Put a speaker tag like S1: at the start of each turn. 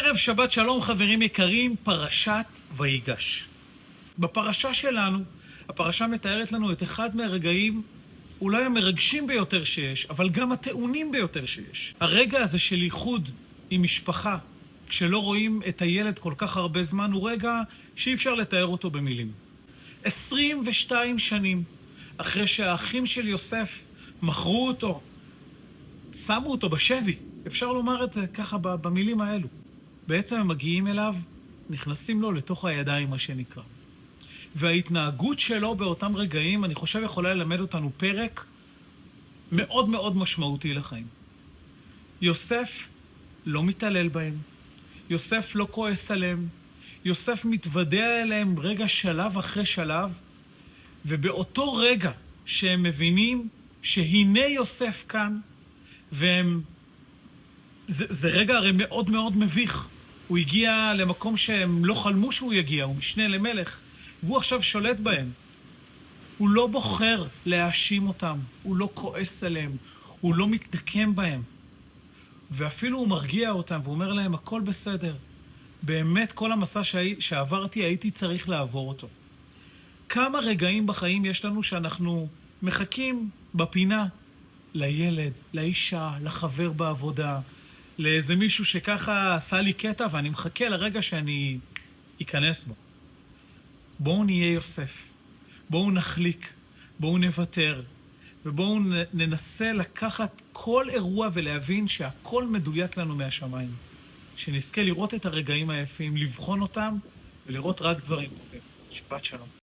S1: ערב שבת שלום חברים יקרים, פרשת ויגש. בפרשה שלנו, הפרשה מתארת לנו את אחד מהרגעים אולי המרגשים ביותר שיש, אבל גם הטעונים ביותר שיש. הרגע הזה של ייחוד עם משפחה, כשלא רואים את הילד כל כך הרבה זמן, הוא רגע שאי אפשר לתאר אותו במילים. 22 שנים אחרי שהאחים של יוסף מכרו אותו, שמו אותו בשבי, אפשר לומר את זה ככה במילים האלו. בעצם הם מגיעים אליו, נכנסים לו לתוך הידיים, מה שנקרא. וההתנהגות שלו באותם רגעים, אני חושב, יכולה ללמד אותנו פרק מאוד מאוד משמעותי לחיים. יוסף לא מתעלל בהם, יוסף לא כועס עליהם, יוסף מתוודע אליהם רגע שלב אחרי שלב, ובאותו רגע שהם מבינים שהנה יוסף כאן, והם... זה רגע הרי מאוד מאוד מביך. הוא הגיע למקום שהם לא חלמו שהוא יגיע, הוא משנה למלך, והוא עכשיו שולט בהם. הוא לא בוחר להאשים אותם, הוא לא כועס עליהם, הוא לא מתנקם בהם. ואפילו הוא מרגיע אותם ואומר להם, הכל בסדר. באמת כל המסע שעברתי הייתי צריך לעבור אותו. כמה רגעים בחיים יש לנו שאנחנו מחכים בפינה לילד, לאישה, לחבר בעבודה, לאיזה מישהו שככה עשה לי קטע ואני מחכה לרגע שאני אכנס בו. בואו נהיה יוסף, בואו נחליק, בואו נוותר, ובואו ננסה לקחת כל אירוע ולהבין שהכל מדויק לנו מהשמיים. שנזכה לראות את הרגעים היפים, לבחון אותם ולראות רק דברים טובים. שבת שלום.